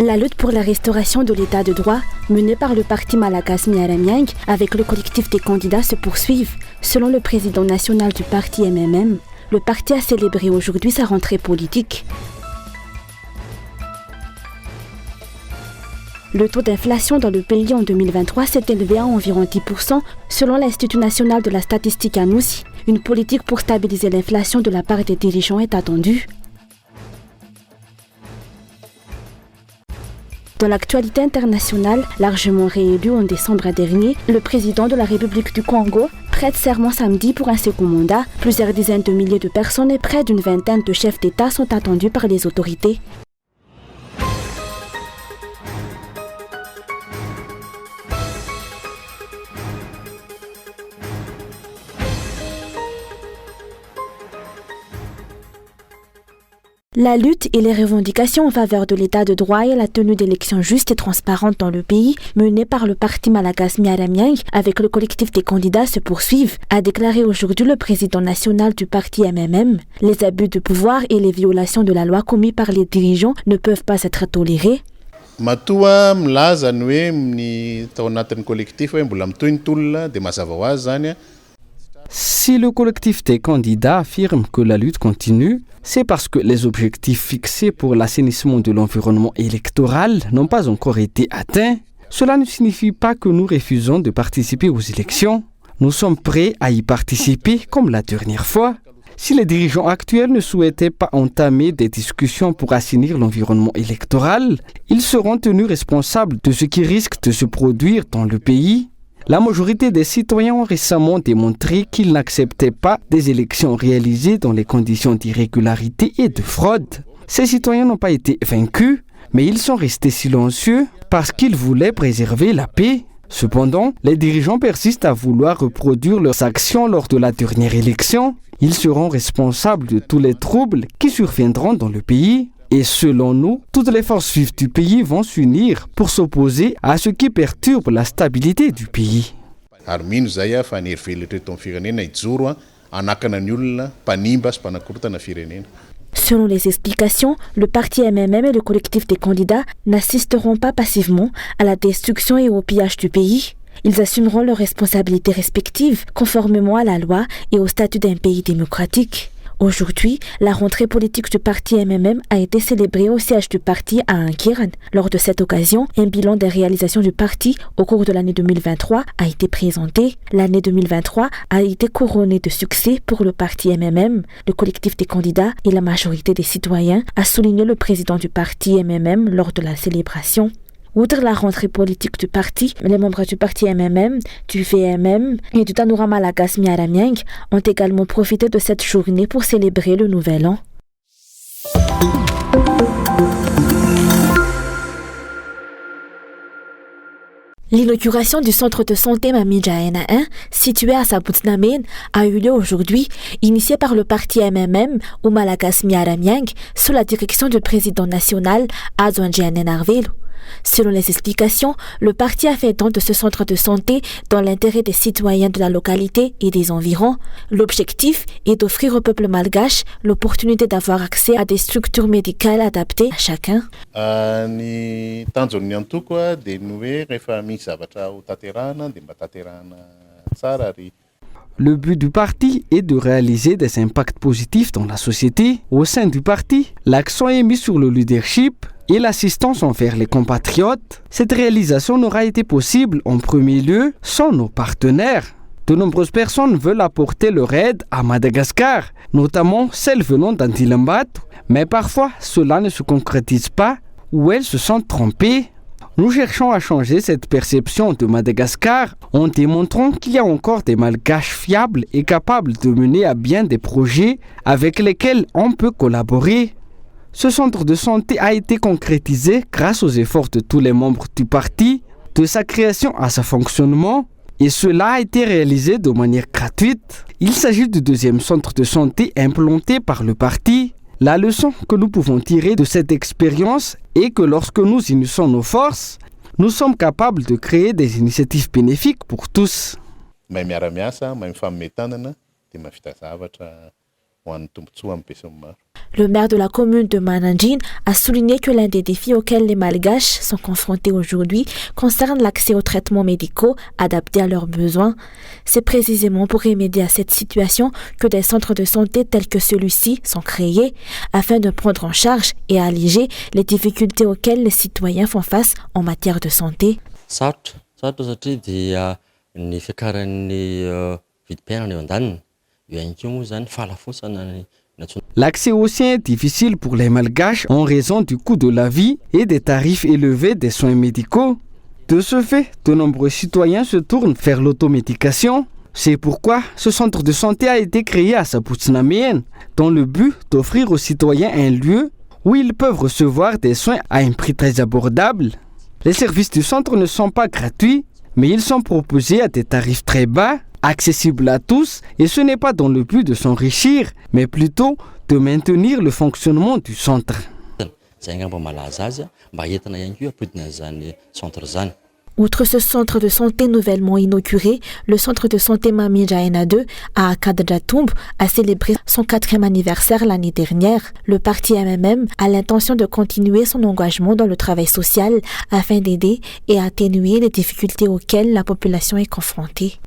La lutte pour la restauration de l'état de droit, menée par le parti Malagasy Miaramyang avec le collectif des candidats se poursuivent. Selon le président national du parti MMM, le parti a célébré aujourd'hui sa rentrée politique. Le taux d'inflation dans le pays en 2023 s'est élevé à environ 10% selon l'Institut national de la statistique ANSSI. Une politique pour stabiliser l'inflation de la part des dirigeants est attendue. Dans l'actualité internationale, largement réélu en décembre dernier, le président de la République du Congo prête serment samedi pour un second mandat. Plusieurs dizaines de milliers de personnes et près d'une vingtaine de chefs d'État sont attendus par les autorités. La lutte et les revendications en faveur de l'état de droit et la tenue d'élections justes et transparentes dans le pays, menées par le parti Malagasy Miaramyang avec le collectif des candidats se poursuivent, a déclaré aujourd'hui le président national du parti MMM. Les abus de pouvoir et les violations de la loi commis par les dirigeants ne peuvent pas être tolérés. Matoa milaza ny hoe ny tao anatin'ny collectif hoe mbola mitohy ny tolona dia mazava ho azy zany. Si le collectif des candidats affirme que la lutte continue, c'est parce que les objectifs fixés pour l'assainissement de l'environnement électoral n'ont pas encore été atteints. Cela ne signifie pas que nous refusons de participer aux élections. Nous sommes prêts à y participer comme la dernière fois. Si les dirigeants actuels ne souhaitaient pas entamer des discussions pour assainir l'environnement électoral, ils seront tenus responsables de ce qui risque de se produire dans le pays. La majorité des citoyens ont récemment démontré qu'ils n'acceptaient pas des élections réalisées dans les conditions d'irrégularité et de fraude. Ces citoyens n'ont pas été vaincus, mais ils sont restés silencieux parce qu'ils voulaient préserver la paix. Cependant, les dirigeants persistent à vouloir reproduire leurs actions lors de la dernière élection. Ils seront responsables de tous les troubles qui surviendront dans le pays. Et selon nous, toutes les forces vives du pays vont s'unir pour s'opposer à ce qui perturbe la stabilité du pays. Selon les explications, le parti MMM et le collectif des candidats n'assisteront pas passivement à la destruction et au pillage du pays. Ils assumeront leurs responsabilités respectives conformément à la loi et au statut d'un pays démocratique. Aujourd'hui, la rentrée politique du parti MMM a été célébrée au siège du parti à Ankiran. Lors de cette occasion, un bilan des réalisations du parti au cours de l'année 2023 a été présenté. L'année 2023 a été couronnée de succès pour le parti MMM, le collectif des candidats et la majorité des citoyens, a souligné le président du parti MMM lors de la célébration. Outre la rentrée politique du parti, les membres du parti MMM, du VMM et du Tanura Malagasy Miaramyang ont également profité de cette journée pour célébrer le nouvel an. L'inauguration du centre de santé Mamidjaena 1, situé à Saboutnamen, a eu lieu aujourd'hui, initiée par le parti MMM ou Malagasy Miaramyang sous la direction du président national Adouandjianen Arvelo. Selon les explications, le parti a fait don de ce centre de santé dans l'intérêt des citoyens de la localité et des environs. L'objectif est d'offrir au peuple malgache l'opportunité d'avoir accès à des structures médicales adaptées à chacun. Le but du parti est de réaliser des impacts positifs dans la société. Au sein du parti, l'accent est mis sur le leadership et l'assistance envers les compatriotes. Cette réalisation n'aura été possible en premier lieu sans nos partenaires. De nombreuses personnes veulent apporter leur aide à Madagascar, notamment celles venant d'Andilambato, mais parfois cela ne se concrétise pas ou elles se sentent trompées. Nous cherchons à changer cette perception de Madagascar en démontrant qu'il y a encore des malgaches fiables et capables de mener à bien des projets avec lesquels on peut collaborer. Ce centre de santé a été concrétisé grâce aux efforts de tous les membres du parti, de sa création à son fonctionnement, et cela a été réalisé de manière gratuite. Il s'agit du deuxième centre de santé implanté par le parti. La leçon que nous pouvons tirer de cette expérience est que lorsque nous unissons nos forces, nous sommes capables de créer des initiatives bénéfiques pour tous. Le maire de la commune de Mananjin a souligné que l'un des défis auxquels les Malgaches sont confrontés aujourd'hui concerne l'accès aux traitements médicaux adaptés à leurs besoins. C'est précisément pour remédier à cette situation que des centres de santé tels que celui-ci sont créés afin de prendre en charge et alléger les difficultés auxquelles les citoyens font face en matière de santé. L'accès aux soins est difficile pour les Malgaches en raison du coût de la vie et des tarifs élevés des soins médicaux. De ce fait, de nombreux citoyens se tournent vers l'automédication. C'est pourquoi ce centre de santé a été créé à Saputsnamien, dans le but d'offrir aux citoyens un lieu où ils peuvent recevoir des soins à un prix très abordable. Les services du centre ne sont pas gratuits, mais ils sont proposés à des tarifs très bas, accessibles à tous, et ce n'est pas dans le but de s'enrichir, mais plutôt de maintenir le fonctionnement du centre. Outre ce centre de santé nouvellement inauguré, le centre de santé Mami Jaena 2 à Kadjatumb a célébré son 4e anniversaire l'année dernière. Le parti MMM a l'intention de continuer son engagement dans le travail social afin d'aider et atténuer les difficultés auxquelles la population est confrontée.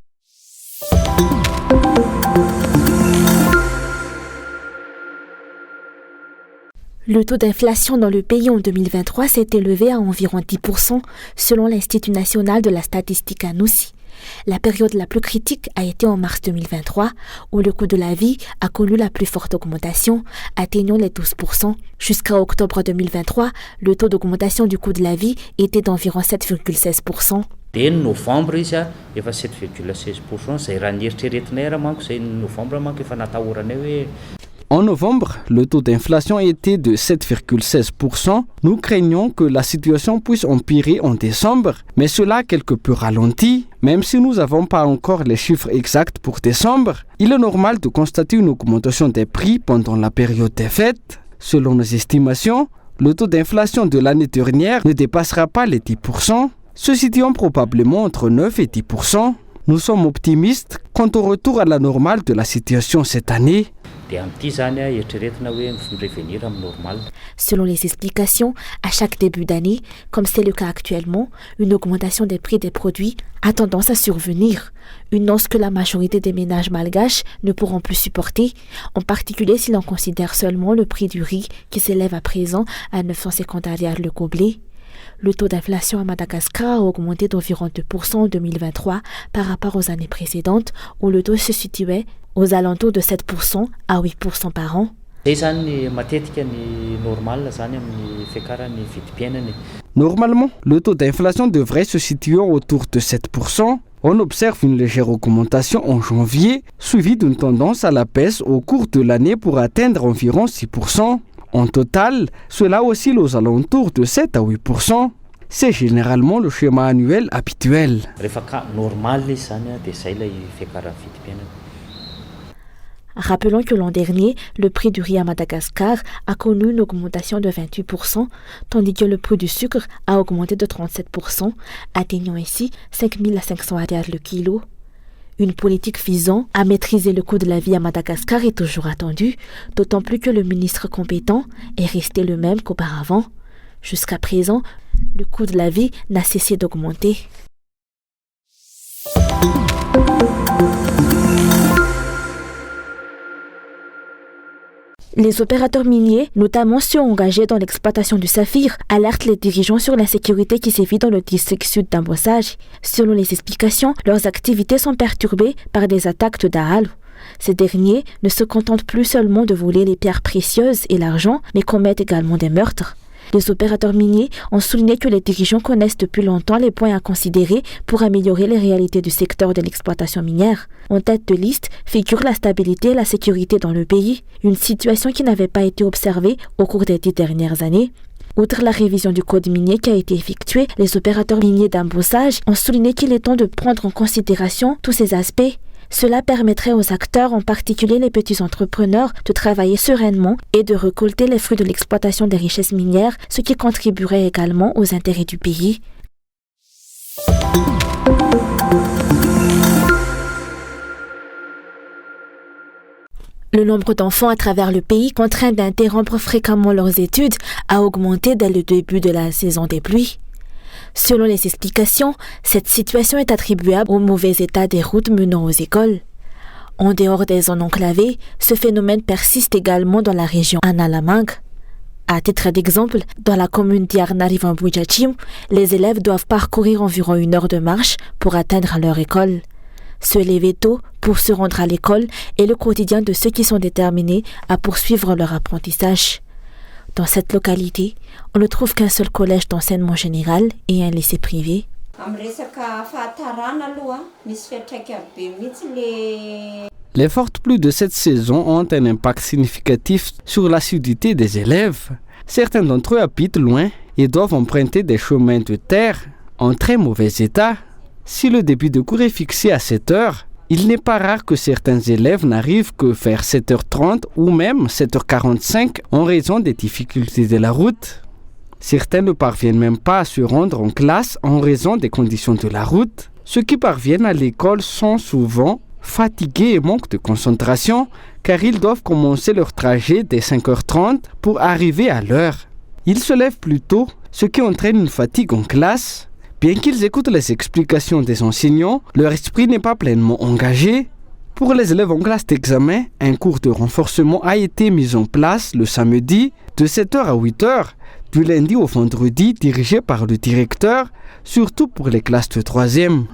Le taux d'inflation dans le pays en 2023 s'est élevé à environ 10% selon l'Institut national de la statistique ANUSI. La période la plus critique a été en mars 2023 où le coût de la vie a connu la plus forte augmentation, atteignant les 12%. Jusqu'à octobre 2023, le taux d'augmentation du coût de la vie était d'environ 7,16%. En novembre izy a efa 7,16%, zay raha ny eritreretinay raha manko zay novembre manko efa natahoranay hoe. En novembre, le taux d'inflation était de 7,16%. Nous craignons que la situation puisse empirer en décembre, mais cela a quelque peu ralenti. Même si nous n'avons pas encore les chiffres exacts pour décembre, il est normal de constater une augmentation des prix pendant la période des fêtes. Selon nos estimations, le taux d'inflation de l'année dernière ne dépassera pas les 10%, se situant probablement entre 9 et 10%. Nous sommes optimistes quant au retour à la normale de la situation cette année. Selon les explications, à chaque début d'année, comme c'est le cas actuellement, une augmentation des prix des produits a tendance à survenir. Une hausse que la majorité des ménages malgaches ne pourront plus supporter, en particulier si l'on considère seulement le prix du riz qui s'élève à présent à 950 ariars le gobelet. Le taux d'inflation à Madagascar a augmenté d'environ 2% en 2023 par rapport aux années précédentes où le taux se situait aux alentours de 7% à 8% par an. Normalement, le taux d'inflation devrait se situer autour de 7%. On observe une légère augmentation en janvier, suivie d'une tendance à la baisse au cours de l'année pour atteindre environ 6%. En total, cela oscille aux alentours de 7 à 8%. C'est généralement le schéma annuel habituel. Rappelons que l'an dernier, le prix du riz à Madagascar a connu une augmentation de 28%, tandis que le prix du sucre a augmenté de 37%, atteignant ainsi 5 500 ariars le kilo. Une politique visant à maîtriser le coût de la vie à Madagascar est toujours attendue, d'autant plus que le ministre compétent est resté le même qu'auparavant. Jusqu'à présent, le coût de la vie n'a cessé d'augmenter. Les opérateurs miniers, notamment ceux engagés dans l'exploitation du saphir, alertent les dirigeants sur l'insécurité qui sévit dans le district sud d'Ambossage. Selon les explications, leurs activités sont perturbées par des attaques de Dahalo. Ces derniers ne se contentent plus seulement de voler les pierres précieuses et l'argent, mais commettent également des meurtres. Les opérateurs miniers ont souligné que les dirigeants connaissent depuis longtemps les points à considérer pour améliorer les réalités du secteur de l'exploitation minière. En tête de liste figure la stabilité et la sécurité dans le pays, une situation qui n'avait pas été observée au cours des 10 dernières années. Outre la révision du code minier qui a été effectuée, les opérateurs miniers d'Ambossage ont souligné qu'il est temps de prendre en considération tous ces aspects. Cela permettrait aux acteurs, en particulier les petits entrepreneurs, de travailler sereinement et de récolter les fruits de l'exploitation des richesses minières, ce qui contribuerait également aux intérêts du pays. Le nombre d'enfants à travers le pays contraints d'interrompre fréquemment leurs études a augmenté dès le début de la saison des pluies. Selon les explications, cette situation est attribuable au mauvais état des routes menant aux écoles. En dehors des zones enclavées, ce phénomène persiste également dans la région Analamang. À titre d'exemple, dans la commune d'Yarnariv-Mbujachim, les élèves doivent parcourir environ 1 heure de marche pour atteindre leur école. Se lever tôt pour se rendre à l'école est le quotidien de ceux qui sont déterminés à poursuivre leur apprentissage. Dans cette localité, on ne trouve qu'un seul collège d'enseignement général et un lycée privé. Les fortes pluies de cette saison ont un impact significatif sur l'assiduité des élèves. Certains d'entre eux habitent loin et doivent emprunter des chemins de terre en très mauvais état. Si le début de cours est fixé à 7 heures, il n'est pas rare que certains élèves n'arrivent que vers 7h30 ou même 7h45 en raison des difficultés de la route. Certains ne parviennent même pas à se rendre en classe en raison des conditions de la route. Ceux qui parviennent à l'école sont souvent fatigués et manquent de concentration car ils doivent commencer leur trajet dès 5h30 pour arriver à l'heure. Ils se lèvent plus tôt, ce qui entraîne une fatigue en classe. Bien qu'ils écoutent les explications des enseignants, leur esprit n'est pas pleinement engagé. Pour les élèves en classe d'examen, un cours de renforcement a été mis en place le samedi de 7h à 8h, du lundi au vendredi, dirigé par le directeur, surtout pour les classes de 3e.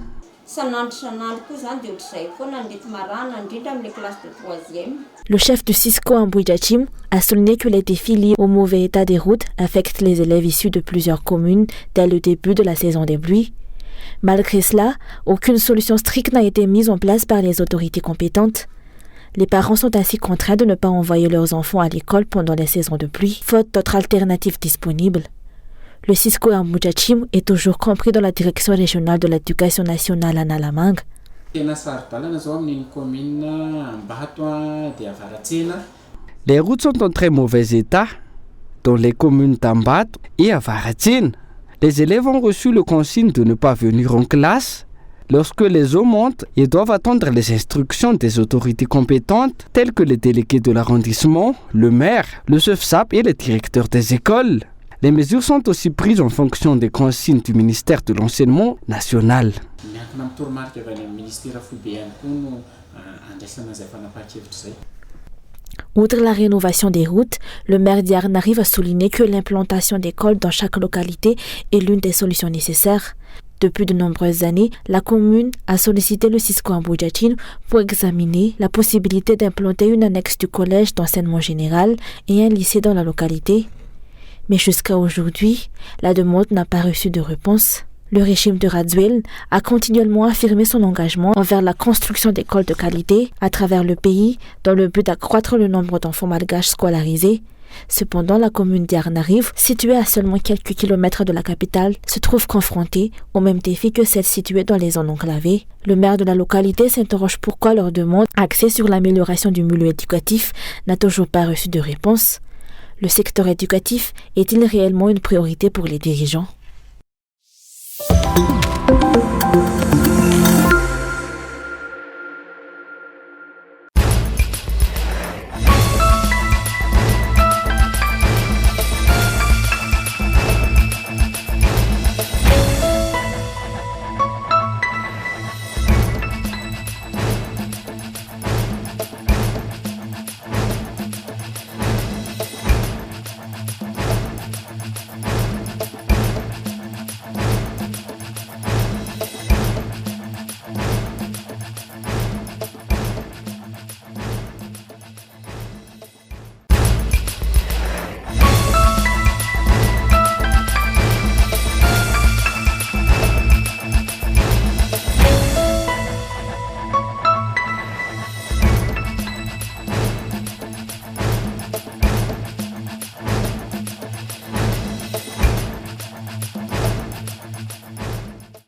Le chef du Cisco en Mbujachim a souligné que les défis liés au mauvais état des routes affectent les élèves issus de plusieurs communes dès le début de la saison des pluies. Malgré cela, aucune solution stricte n'a été mise en place par les autorités compétentes. Les parents sont ainsi contraints de ne pas envoyer leurs enfants à l'école pendant les saisons de pluie, faute d'autres alternatives disponibles. Le Cisco en Mbujachim est toujours compris dans la direction régionale de l'éducation nationale à Analamang. Les routes sont en très mauvais état dans les communes d'Ambat et Avaratin. Les élèves ont reçu le consigne de ne pas venir en classe lorsque les eaux montent et doivent attendre les instructions des autorités compétentes telles que les délégués de l'arrondissement, le maire, le chef-SAP et les directeurs des écoles. Les mesures sont aussi prises en fonction des consignes du ministère de l'Enseignement national. Outre la rénovation des routes, le maire d'Yarnariv a souligné que l'implantation d'écoles dans chaque localité est l'une des solutions nécessaires. Depuis de nombreuses années, la commune a sollicité le Cisco en Mbujachim pour examiner la possibilité d'implanter une annexe du collège d'enseignement général et un lycée dans la localité. Mais jusqu'à aujourd'hui, la demande n'a pas reçu de réponse. Le régime de Radziwiłł a continuellement affirmé son engagement envers la construction d'écoles de qualité à travers le pays dans le but d'accroître le nombre d'enfants malgaches scolarisés. Cependant, la commune d'Yarnariv, située à seulement quelques kilomètres de la capitale, se trouve confrontée aux mêmes défis que celle située dans les zones enclavées. Le maire de la localité s'interroge pourquoi leur demande, axée sur l'amélioration du milieu éducatif, n'a toujours pas reçu de réponse. Le secteur éducatif est-il réellement une priorité pour les dirigeants ?